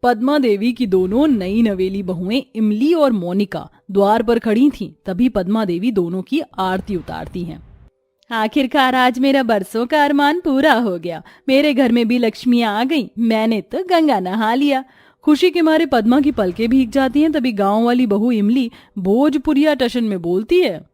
पद्मा देवी की दोनों नई नवेली बहुएं इमली और मोनिका द्वार पर खड़ी थीं। तभी पद्मा देवी दोनों की आरती उतारती हैं। आखिरकार आज मेरा बरसों का अरमान पूरा हो गया। मेरे घर में भी लक्ष्मी आ गई। मैंने तो गंगा नहा लिया। खुशी के मारे पद्मा की पलकें भीग जाती हैं। तभी गांव वाली बहू इमली भोजपुरिया टशन में बोलती है,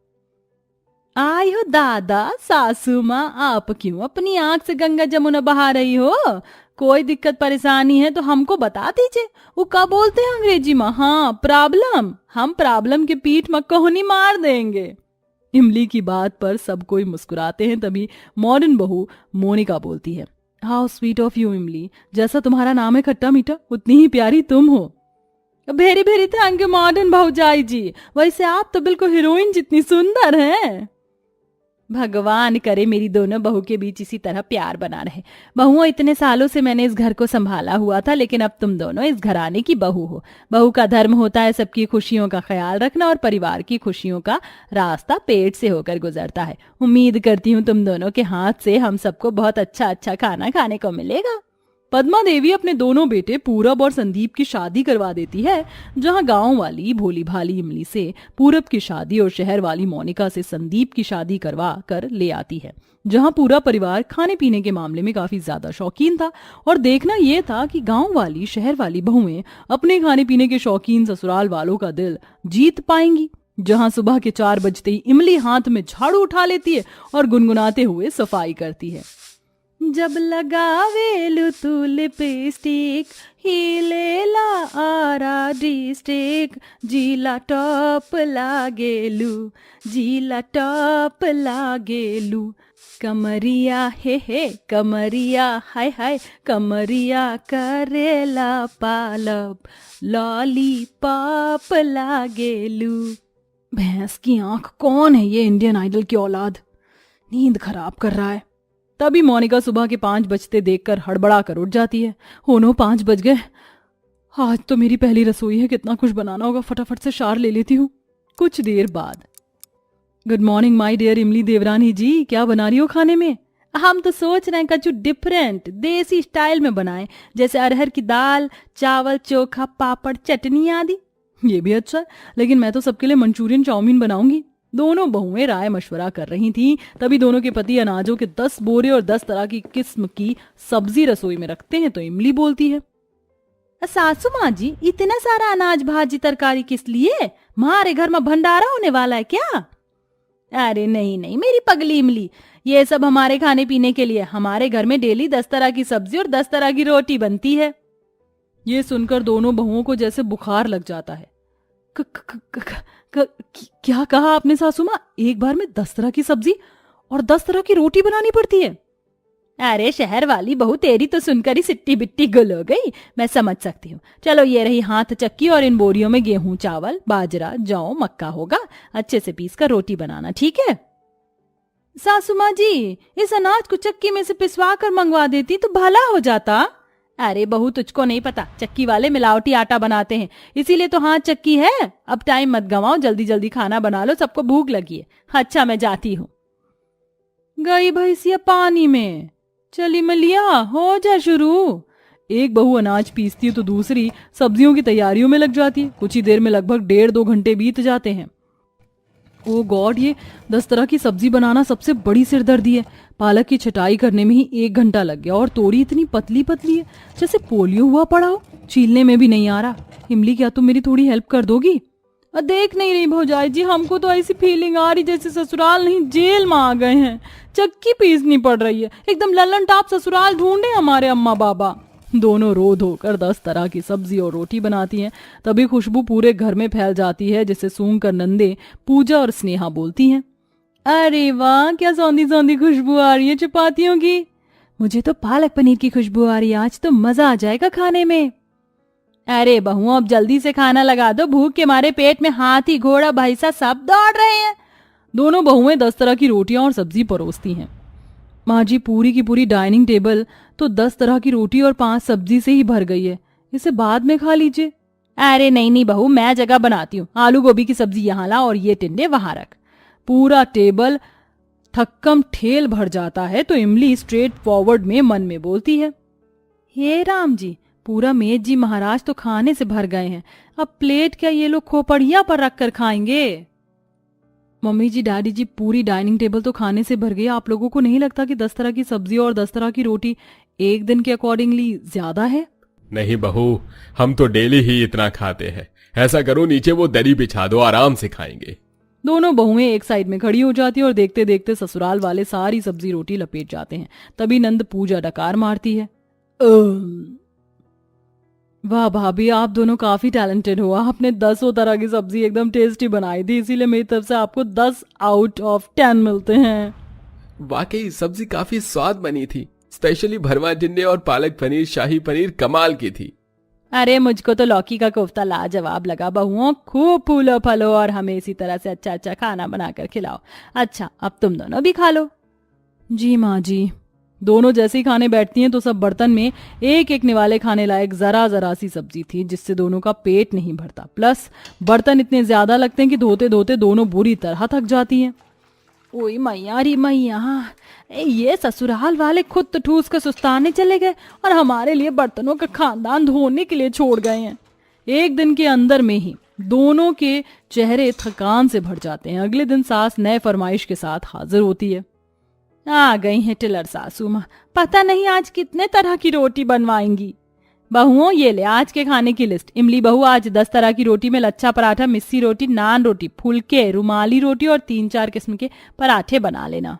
आय हो दादा, सासू माँ, आप क्यों अपनी आंख से गंगा जमुना बहा रही हो? कोई दिक्कत परेशानी है तो हमको बता दीजिए। वो क्या बोलते हैं अंग्रेजी में? हाँ, प्रॉब्लम। हम प्रॉब्लम के पीठ में कोहनी मार देंगे। इमली की बात पर सब कोई मुस्कुराते हैं। तभी मॉडर्न बहू मोनिका बोलती है, हाउ स्वीट ऑफ यू इमली। जैसा तुम्हारा नाम है खट्टा मीठा, उतनी ही प्यारी तुम हो। भेरी भेरी थैंक यू मॉडर्न भौजाई जी। वैसे आप तो बिल्कुल हीरोइन जितनी सुंदर हैं। भगवान करे मेरी दोनों बहू के बीच इसी तरह प्यार बना रहे। बहुओं, इतने सालों से मैंने इस घर को संभाला हुआ था, लेकिन अब तुम दोनों इस घराने की बहू हो। बहू का धर्म होता है सबकी खुशियों का ख्याल रखना, और परिवार की खुशियों का रास्ता पेट से होकर गुजरता है। उम्मीद करती हूँ तुम दोनों के हाथ से हम सबको बहुत अच्छा अच्छा खाना खाने को मिलेगा। पद्मा देवी अपने दोनों बेटे पूरब और संदीप की शादी करवा देती है। जहां गांव वाली भोली भाली इमली से पूरब की शादी और शहर वाली मोनिका से संदीप की शादी करवा कर ले आती है। जहां पूरा परिवार खाने पीने के मामले में काफी ज्यादा शौकीन था, और देखना यह था कि गांव वाली शहर वाली बहुएं अपने खाने पीने के शौकीन ससुराल वालों का दिल जीत पाएंगी। जहां सुबह के 4 बजते ही इमली हाथ में झाड़ू उठा लेती है और गुनगुनाते हुए सफाई करती है, जब लगावेलु तू लिपस्टिक, हिलेला आरा डिस्ट्रिक्ट, जिला टॉप लागेलु, जिला टॉप लागेलु। कमरिया हे कमरिया, हाय हाय कमरिया करेला पालप, लॉलीपॉप लागेलु। भैंस की आंख, कौन है ये इंडियन आइडल की औलाद? नींद खराब कर रहा है। तभी मोनिका सुबह के 5 बजते देखकर हड़बड़ा कर उठ जाती है। हो नो, 5 बज गए। आज तो मेरी पहली रसोई है, कितना कुछ बनाना होगा। फटाफट से शार ले लेती हूँ। कुछ देर बाद, गुड मॉर्निंग माय डियर इमली देवरानी जी, क्या बना रही हो खाने में? हम तो सोच रहे हैं कुछ डिफरेंट देसी स्टाइल में बनाएं, जैसे अरहर की दाल, चावल, चोखा, पापड़, चटनी आदि। ये भी अच्छा है, लेकिन मैं तो सबके लिए मंचूरियन चाउमीन बनाऊंगी। दोनों बहुएं राय मशवरा कर रही थीं। तभी दोनों के पति अनाजों के 10 बोरे और 10 तरह की किस्म की सब्जी रसोई में रखते हैं। तो इमली बोलती है, सासू माँ जी, इतना सारा अनाज भाजी तरकारी किस लिए? हमारे घर में भंडारा होने वाला है क्या? अरे नहीं नहीं मेरी पगली इमली, ये सब हमारे खाने पीने के लिए। हमारे घर में डेली 10 तरह की सब्जी और 10 तरह की रोटी बनती है। ये सुनकर दोनों बहुओं को जैसे बुखार लग जाता है। क्या कहा आपने सासू माँ? एक बार में 10 तरह की सब्जी और 10 तरह की रोटी बनानी पड़ती है? अरे शहर वाली बहू, तेरी तो सुनकर ही सिट्टी बिट्टी गुल हो गई। मैं समझ सकती हूँ। चलो ये रही हाथ चक्की, और इन बोरियों में गेहूं, चावल, बाजरा, जौ, मक्का होगा। अच्छे से पीस कर रोटी बनाना, ठीक है? सासू माँ जी, इस अनाज को चक्की में से पिसवा कर मंगवा देती तो भला हो जाता। अरे बहू, तुझको नहीं पता, चक्की वाले मिलावटी आटा बनाते हैं, इसीलिए तो हाथ चक्की है। अब टाइम मत गंवाओ, जल्दी जल्दी खाना बना लो, सबको भूख लगी है। अच्छा मैं जाती हूँ। गई भैंसिया पानी में। चली मलिया, हो जा शुरू। एक बहू अनाज पीसती है तो दूसरी सब्जियों की तैयारियों में लग जाती है। कुछ ही देर में लगभग 1.5-2 घंटे बीत जाते हैं। ओ गॉड, ये 10 तरह की सब्जी बनाना सबसे बड़ी सिरदर्दी है। पालक की छटाई करने में ही 1 घंटा लग गया, और तोरी इतनी पतली पतली है जैसे पोलियो हुआ पड़ा हो। छीलने में भी नहीं आ रहा। इमली, क्या तुम मेरी थोड़ी हेल्प कर दोगी? देख नहीं रही भौजाई जी, हमको तो ऐसी फीलिंग आ रही जैसे ससुराल नहीं जेल में आ गए हैं। चक्की पीसनी पड़ रही है, एकदम लल्लन टाप ससुराल ढूंढे हमारे अम्मा बाबा। दोनों रो धोकर 10 तरह की सब्जी और रोटी बनाती हैं। तभी खुशबू पूरे घर में फैल जाती है, जिसे सूंघ कर नंदे पूजा और स्नेहा बोलती हैं, अरे वाह, क्या सौंधी सौंधी खुशबू आ रही है चपातियों की। मुझे तो पालक पनीर की खुशबू आ रही है। आज तो मजा आ जाएगा खाने में। अरे बहू, अब जल्दी से खाना लगा दो, भूख के मारे पेट में हाथी, घोड़ा, भैंसा सब दौड़ रहे हैं। दोनों बहुएं 10 तरह की रोटियां और सब्जी परोसती हैं। माँ जी, पूरी की पूरी डाइनिंग टेबल तो 10 तरह की रोटी और 5 सब्जी से ही भर गई है। इसे बाद में खा लीजिए। अरे नहीं नहीं बहू, मैं जगह बनाती हूँ। आलू गोभी की सब्जी यहाँ ला और ये टिंडे वहां रख। पूरा टेबल थक्कम ठेल भर जाता है। तो इमली स्ट्रेट फॉरवर्ड में मन में बोलती है, हे राम जी, पूरा मेज जी महाराज तो खाने से भर गए हैं, अब प्लेट क्या ये लोग खोपड़िया पर रख कर खाएंगे। मम्मी जी, डैडी जी, पूरी डाइनिंग टेबल तो खाने से भर गई। आप लोगों को नहीं लगता कि 10 तरह की सब्जी और 10 तरह की रोटी एक दिन के अकॉर्डिंगली ज्यादा है? नहीं बहू, हम तो डेली ही इतना खाते हैं। ऐसा करो, नीचे वो दरी बिछा दो, आराम से खाएंगे। दोनों बहुएं एक साइड में खड़ी हो जाती है और देखते देखते ससुराल वाले सारी सब्जी रोटी लपेट जाते हैं। तभी नंद पूजा डकार मारती है। वाह भाभी, आप दोनों काफी टैलेंटेड हो। आपने 10 तरह की सब्जी एकदम टेस्टी बनाई थी, इसीलिए मेरी तरफ से आपको 10 आउट ऑफ 10 मिलते हैं। वाकई सब्जी काफी स्वाद बनी थी, स्पेशली भरवा टिंडे और पालक पनीर, शाही पनीर कमाल की थी। अरे मुझको तो लौकी का कोफ्ता लाजवाब लगा। बहुओं, खूब फूलो फलो और हमें इसी तरह से अच्छा अच्छा खाना बनाकर खिलाओ। अच्छा, अब तुम दोनों भी खा लो। जी माँ जी। दोनों जैसे ही खाने बैठती हैं तो सब बर्तन में एक एक निवाले खाने लायक जरा जरा सी सब्जी थी, जिससे दोनों का पेट नहीं भरता। प्लस बर्तन इतने ज्यादा लगते हैं कि धोते धोते दोनों बुरी तरह थक जाती हैं। ओए मैया री मैया, ये ससुराल वाले खुद तो ठूस कर सुस्ताने चले गए और हमारे लिए बर्तनों का खानदान धोने के लिए छोड़ गए हैं। एक दिन के अंदर में ही दोनों के चेहरे थकान से भर जाते हैं। अगले दिन सास नए फरमाइश के साथ हाजिर होती है। आ गई हैं टिलर सासू माँ, पता नहीं आज कितने तरह की रोटी बनवाएंगी। बहुओं, ये ले आज के खाने की लिस्ट। इमली बहू, आज 10 तरह की रोटी में लच्छा पराठा, मिस्सी रोटी, नान रोटी, फुलके, रुमाली रोटी और 3-4 किस्म के पराठे बना लेना।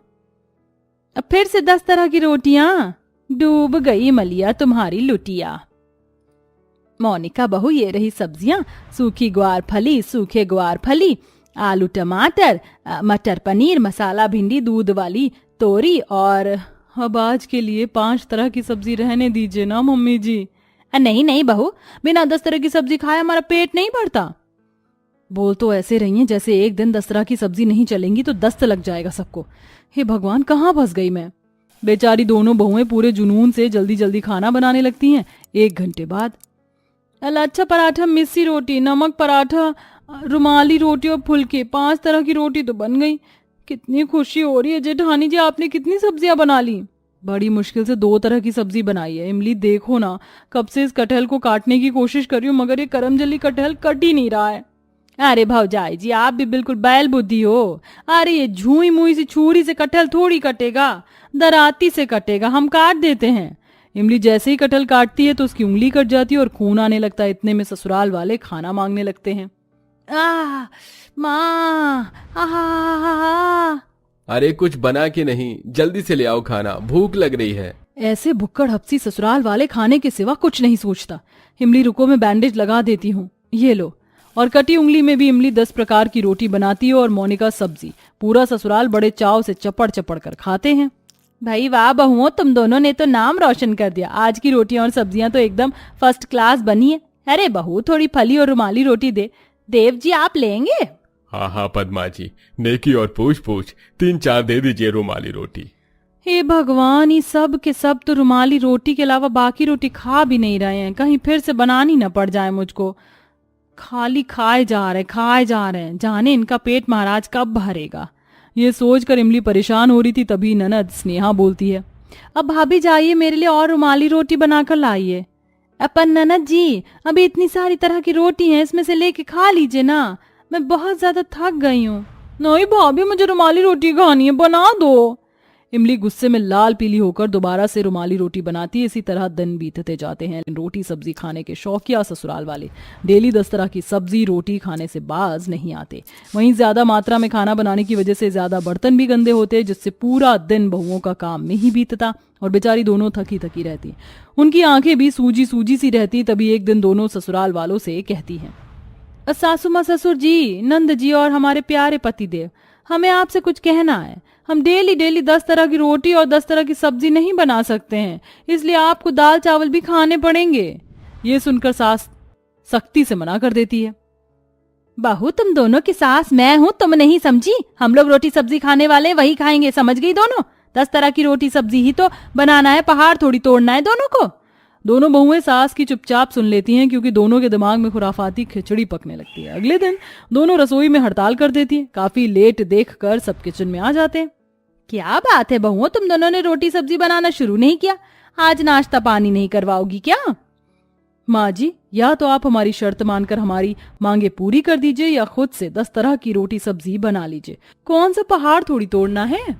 अब फिर से 10 तरह की रोटियां। डूब गई मलिया तुम्हारी लुटिया। मोनिका बहू, ये रही सब्जियां। सूखी ग्वार फली, सूखे ग्वार फली, आलू टमाटर, मटर पनीर, मसाला भिंडी, दूध वाली तोरी और अब आज के लिए 5 तरह की सब्जी रहने दीजिए ना मम्मी जी। नहीं नहीं बहू, बिना 10 तरह की सब्जी खाए हमारा पेट नहीं भरता। बोल तो ऐसे रही हैं जैसे एक दिन 10 तरह की सब्जी नहीं चलेंगी तो दस्त लग जाएगा सबको। हे भगवान, कहाँ फंस गई मैं। बेचारी दोनों बहुएं पूरे जुनून से जल्दी जल्दी खाना बनाने लगती हैं। 1 घंटे बाद लच्छा पराठा, मिस्सी रोटी, नमक पराठा, रुमाली रोटी और फुलके, 5 तरह की रोटी तो बन गई। कितनी खुशी हो रही है जेठानी जी, आपने कितनी सब्जियां बना ली। बड़ी मुश्किल से 2 तरह की सब्जी बनाई है। इमली देखो ना, कब से इस कटहल को काटने की कोशिश कर रही हूँ मगर ये करमजली कटहल कट ही नहीं रहा है। अरे भौजाई जी, आप भी बिल्कुल बैल बुद्धि हो। अरे ये झुई मुई सी छुरी से कटहल थोड़ी कटेगा, दराती से कटेगा, हम काट देते हैं। इमली जैसे ही कटहल काटती है तो उसकी उंगली कट जाती है और खून आने लगता है। इतने में ससुराल वाले खाना मांगने लगते हैं। माँ, अरे कुछ बना के नहीं, जल्दी से ले आओ खाना, भूख लग रही है। ऐसे भुक्कड़ हपसी ससुराल वाले खाने के सिवा कुछ नहीं सोचता। इमली रुको, मैं बैंडेज लगा देती हूँ, ये लो। और कटी उंगली में भी इमली 10 प्रकार की रोटी बनाती है और मोनिका सब्जी। पूरा ससुराल बड़े चाव से चपड़ चपड़ कर खाते हैं। भाई वाह बहुओं, तुम दोनों ने तो नाम रोशन कर दिया। आज की रोटियां और सब्जियां तो एकदम फर्स्ट क्लास बनी है। अरे बहू, थोड़ी फली और रुमाली रोटी दे। देव जी, आप लेंगे? हाँ हाँ पद्मा जी, नेकी और पूछ पूछ 3-4 दे दीजिए रुमाली रोटी। हे भगवान, ये सब के सब तो रुमाली रोटी के अलावा बाकी रोटी खा भी नहीं रहे हैं। कहीं फिर से बनानी न पड़ जाए मुझको। खाली खाए जा रहे हैं, जाने इनका पेट महाराज कब भरेगा। ये सोचकर इमली परेशान हो रही थी, तभी ननद स्नेहा बोलती है, अब भाभी जाइए, मेरे लिए और रुमाली रोटी बनाकर लाइए। अपन ननद जी, अभी इतनी सारी तरह की रोटी हैं, इसमें से लेके खा लीजिए ना, मैं बहुत ज्यादा थक गई हूँ। नहीं भाभी, मुझे रुमाली रोटी खानी है, बना दो। इमली गुस्से में लाल पीली होकर दोबारा से रुमाली रोटी बनाती है। इसी तरह दिन बीतते जाते हैं। रोटी सब्जी खाने के शौकिया ससुराल वाले डेली 10 तरह की सब्जी रोटी खाने से बाज नहीं आते। वहीं ज्यादा मात्रा में खाना बनाने की वजह से ज्यादा बर्तन भी गंदे होते, जिससे पूरा दिन बहुओं का काम में ही बीतता और बेचारी दोनों थकी थकी रहती। उनकी आंखें भी सूजी सूजी सी रहती। तभी एक दिन दोनों ससुराल वालों से कहती हैं, सासू माँ, ससुर जी, नंद जी और हमारे प्यारे पतिदेव, हमें आपसे कुछ कहना है। हम डेली डेली 10 तरह की रोटी और 10 तरह की सब्जी नहीं बना सकते हैं, इसलिए आपको दाल चावल भी खाने पड़ेंगे। ये सुनकर सास सख्ती से मना कर देती है। बहू, तुम दोनों की सास मैं हूँ, तुम नहीं समझी? हम लोग रोटी सब्जी खाने वाले वही खाएंगे, समझ गई दोनों? 10 तरह की रोटी सब्जी ही तो बनाना है, पहाड़ थोड़ी तोड़ना है दोनों को। दोनों बहुएं सास की चुपचाप सुन लेती हैं, क्योंकि दोनों के दिमाग में खुराफाती खिचड़ी पकने लगती है। अगले दिन दोनों रसोई में हड़ताल कर देती हैं। काफी लेट देखकर सब किचन में आ जाते हैं। क्या बात है बहुओं, तुम दोनों ने रोटी सब्जी बनाना शुरू नहीं किया? आज नाश्ता पानी नहीं करवाओगी क्या? माँ जी, या तो आप हमारी शर्त मानकर हमारी मांगे पूरी कर दीजिए या खुद से 10 तरह की रोटी सब्जी बना लीजिए। कौन सा पहाड़ थोड़ी तोड़ना है।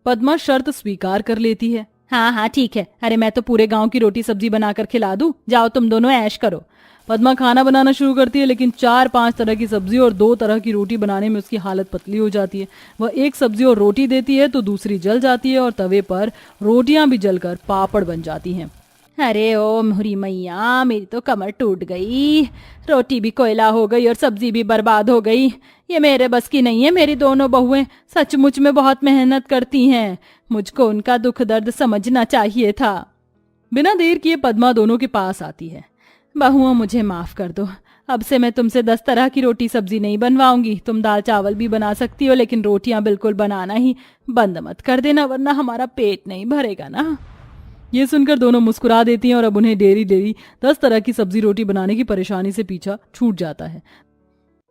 पद्मा शर्त स्वीकार कर लेती है। हाँ हाँ ठीक है, अरे मैं तो पूरे गांव की रोटी सब्जी बनाकर खिला दूं, जाओ तुम दोनों ऐश करो। पद्मा खाना बनाना शुरू करती है, लेकिन 4-5 तरह की सब्जी और 2 तरह की रोटी बनाने में उसकी हालत पतली हो जाती है। वह एक सब्जी और रोटी देती है तो दूसरी जल जाती है और तवे पर रोटियां भी जलकर पापड़ बन जाती हैं। अरे ओ मोहरी मैया, मेरी तो कमर टूट गई, रोटी भी कोयला हो गई और सब्जी भी बर्बाद हो गई। ये मेरे बस की नहीं है। मेरी दोनों बहुएं सचमुच में बहुत मेहनत करती हैं, मुझको उनका दुख दर्द समझना चाहिए था। बिना देर किए पद्मा दोनों के पास आती है। बहुओं, मुझे माफ कर दो, अब से मैं तुमसे 10 तरह की रोटी सब्जी नहीं बनवाऊंगी। तुम दाल चावल भी बना सकती हो, लेकिन रोटियां बिल्कुल बनाना ही बंद मत कर देना, वरना हमारा पेट नहीं भरेगा ना। ये सुनकर दोनों मुस्कुरा देती हैं और अब उन्हें डेली डेली 10 तरह की सब्जी रोटी बनाने की परेशानी से पीछा छूट जाता है।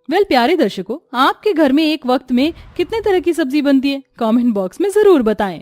वेल प्यारे दर्शकों, आपके घर में एक वक्त में कितने तरह की सब्जी बनती है? कमेंट बॉक्स में जरूर बताएं।